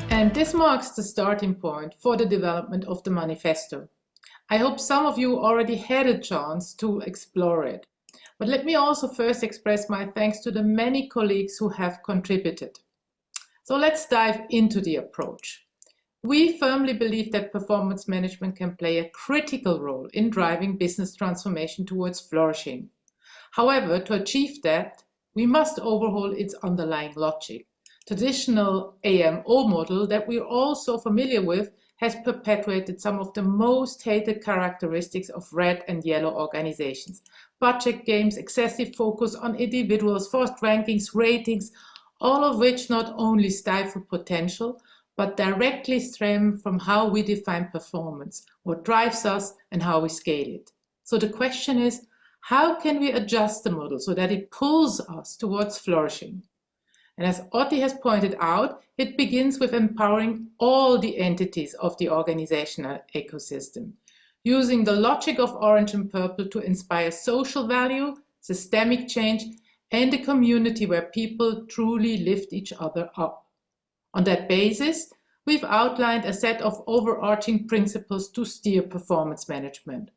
And this marks the starting point for the development of the manifesto. I hope some of you already had a chance to explore it. But let me also first express my thanks to the many colleagues who have contributed. So let's dive into the approach. We firmly believe that performance management can play a critical role in driving business transformation towards flourishing. However, to achieve that, we must overhaul its underlying logic. Traditional AMO model that we're all so familiar with has perpetuated some of the most hated characteristics of red and yellow organizations. Budget games, excessive focus on individuals, forced rankings, ratings, all of which not only stifle potential, but directly stem from how we define performance, what drives us, and how we scale it. So the question is, how can we adjust the model so that it pulls us towards flourishing? And as Otti has pointed out, it begins with empowering all the entities of the organizational ecosystem, using the logic of orange and purple to inspire social value, systemic change, and a community where people truly lift each other up. On that basis, we've outlined a set of overarching principles to steer performance management.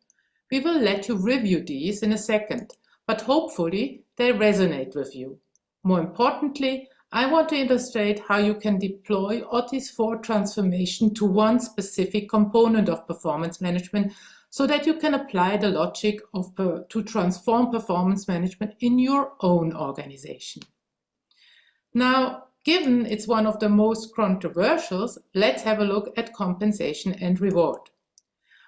We will let you review these in a second, but hopefully they resonate with you. More importantly, I want to illustrate how you can deploy Otti's 4 transformation to one specific component of performance management so that you can apply the logic to transform performance management in your own organization. Now, given it's one of the most controversial, let's have a look at compensation and reward.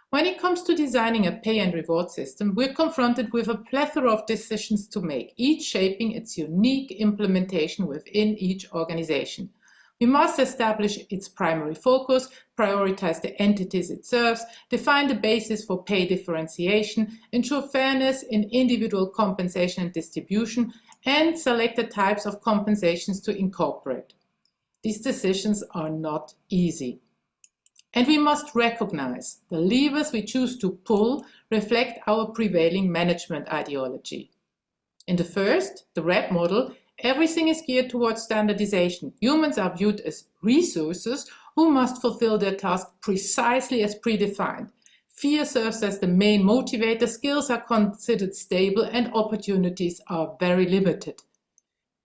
When it comes to designing a pay and reward system, we're confronted with a plethora of decisions to make, each shaping its unique implementation within each organization. We must establish its primary focus, prioritize the entities it serves, define the basis for pay differentiation, ensure fairness in individual compensation and distribution, and select the types of compensations to incorporate. These decisions are not easy. And we must recognize the levers we choose to pull reflect our prevailing management ideology. In the first, the red model, everything is geared towards standardization. Humans are viewed as resources who must fulfill their task precisely as predefined. Fear serves as the main motivator, skills are considered stable, and opportunities are very limited.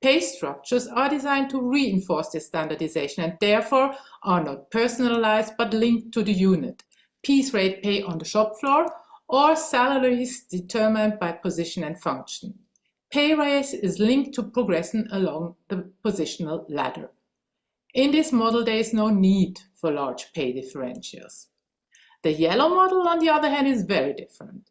Pay structures are designed to reinforce this standardization and therefore are not personalized but linked to the unit. Piece rate pay on the shop floor or salaries determined by position and function. Pay raise is linked to progression along the positional ladder. In this model, there is no need for large pay differentials. The yellow model, on the other hand, is very different.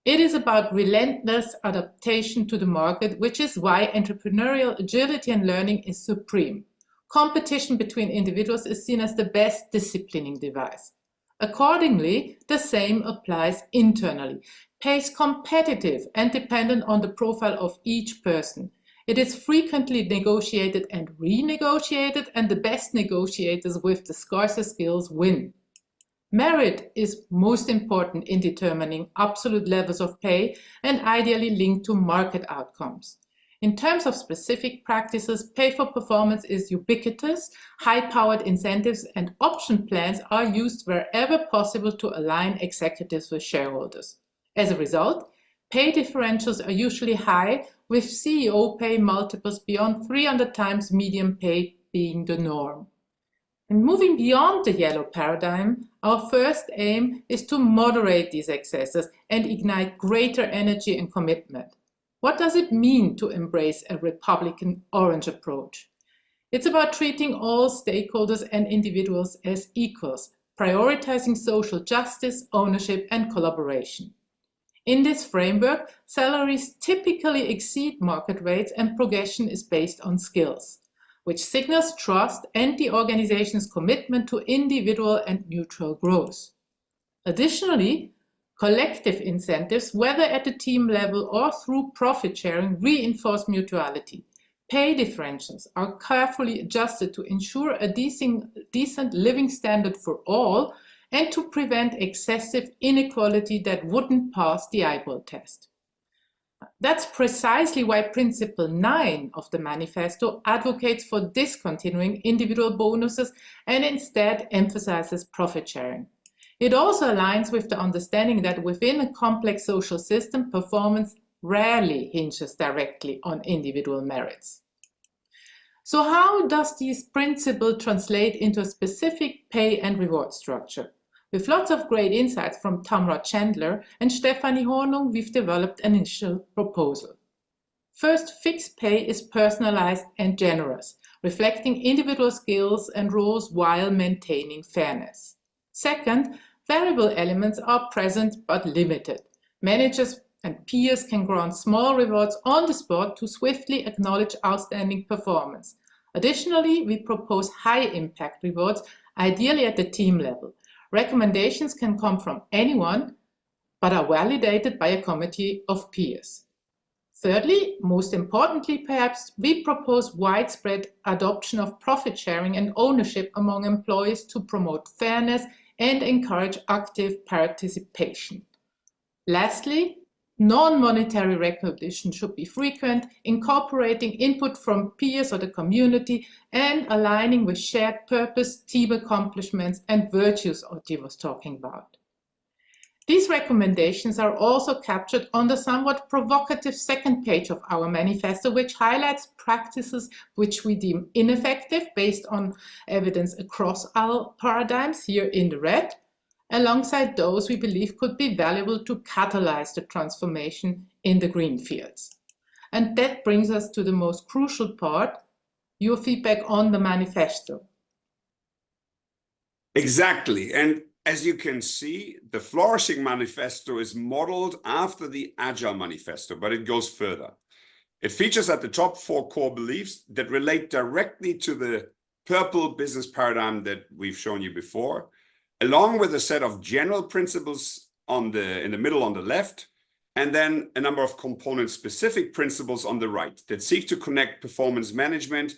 It is about relentless adaptation to the market, which is why entrepreneurial agility and learning is supreme. Competition between individuals is seen as the best disciplining device. Accordingly, the same applies internally. Pay is competitive and dependent on the profile of each person. It is frequently negotiated and renegotiated, and the best negotiators with the scarcer skills win. Merit is most important in determining absolute levels of pay and ideally linked to market outcomes. In terms of specific practices, pay for performance is ubiquitous, high-powered incentives and option plans are used wherever possible to align executives with shareholders. As a result, pay differentials are usually high, with CEO pay multiples beyond 300 times median pay being the norm. And moving beyond the yellow paradigm, our first aim is to moderate these excesses and ignite greater energy and commitment. What does it mean to embrace a Republican orange approach? It's about treating all stakeholders and individuals as equals, prioritizing social justice, ownership, and collaboration. In this framework, salaries typically exceed market rates and progression is based on skills. which signals trust and the organization's commitment to individual and mutual growth. Additionally, collective incentives, whether at the team level or through profit sharing, reinforce mutuality. Pay differentials are carefully adjusted to ensure a decent living standard for all and to prevent excessive inequality that wouldn't pass the Weibel test. That's precisely why Principle 9 of the Manifesto advocates for discontinuing individual bonuses and instead emphasizes profit sharing. It also aligns with the understanding that within a complex social system, performance rarely hinges directly on individual merits. So how does this principle translate into a specific pay and reward structure? With lots of great insights from Tamra Chandler and Stefanie Hornung, we've developed an initial proposal. First, fixed pay is personalized and generous, reflecting individual skills and roles while maintaining fairness. Second, variable elements are present but limited. Managers and peers can grant small rewards on the spot to swiftly acknowledge outstanding performance. Additionally, we propose high-impact rewards, ideally at the team level. Recommendations can come from anyone, but are validated by a committee of peers. Thirdly, most importantly perhaps, we propose widespread adoption of profit sharing and ownership among employees to promote fairness and encourage active participation. Lastly, non-monetary recognition should be frequent, incorporating input from peers or the community and aligning with shared purpose, team accomplishments, and virtues Otti was talking about. These recommendations are also captured on the somewhat provocative second page of our manifesto, which highlights practices which we deem ineffective based on evidence across our paradigms, here in the red, alongside those we believe could be valuable to catalyze the transformation in the green fields. And that brings us to the most crucial part, your feedback on the manifesto. Exactly. And as you can see, the Flourishing Manifesto is modeled after the Agile Manifesto, but it goes further. It features at the top 4 core beliefs that relate directly to the purple business paradigm that we've shown you before, along with a set of general principles in the middle on the left, and then a number of component-specific principles on the right that seek to connect performance management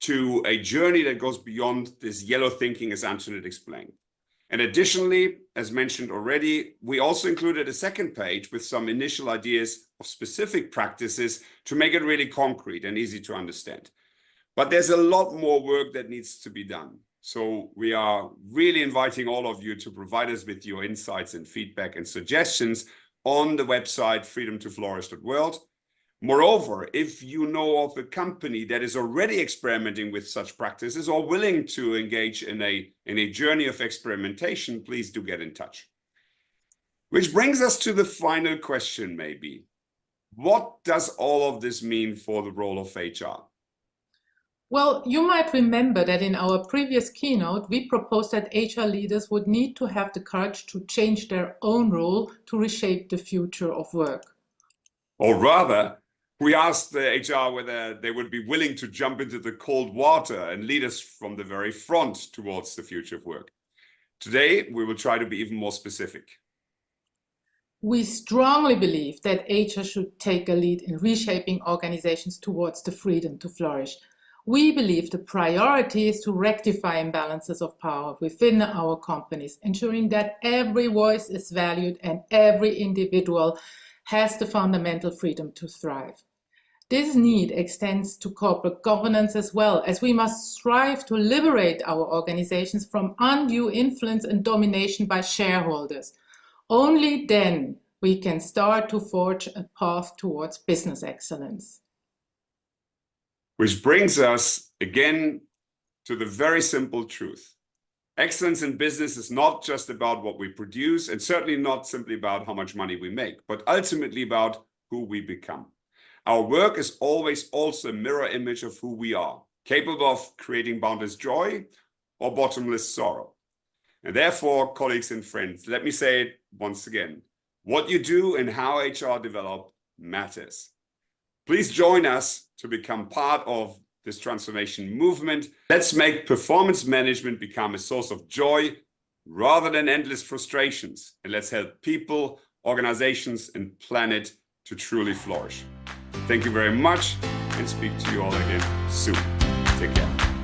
to a journey that goes beyond this yellow thinking, as Antoinette explained. And additionally, as mentioned already, we also included a second page with some initial ideas of specific practices to make it really concrete and easy to understand. But there's a lot more work that needs to be done. So we are really inviting all of you to provide us with your insights and feedback and suggestions on the website freedomtoflourish.world. Moreover, if you know of a company that is already experimenting with such practices or willing to engage in a journey of experimentation, please do get in touch. Which brings us to the final question, maybe. What does all of this mean for the role of HR? Well, you might remember that in our previous keynote, we proposed that HR leaders would need to have the courage to change their own role to reshape the future of work. Or rather, we asked the HR whether they would be willing to jump into the cold water and lead us from the very front towards the future of work. Today, we will try to be even more specific. We strongly believe that HR should take a lead in reshaping organizations towards the freedom to flourish. We believe the priority is to rectify imbalances of power within our companies, ensuring that every voice is valued and every individual has the fundamental freedom to thrive. This need extends to corporate governance as well, as we must strive to liberate our organizations from undue influence and domination by shareholders. Only then we can start to forge a path towards business excellence. Which brings us again to the very simple truth. Excellence in business is not just about what we produce, and certainly not simply about how much money we make, but ultimately about who we become. Our work is always also a mirror image of who we are, capable of creating boundless joy or bottomless sorrow. And therefore, colleagues and friends, let me say it once again. What you do and how HR develop matters. Please join us to become part of this transformation movement. Let's make performance management become a source of joy rather than endless frustrations. And let's help people, organizations, and planet to truly flourish. Thank you very much, and speak to you all again soon. Take care.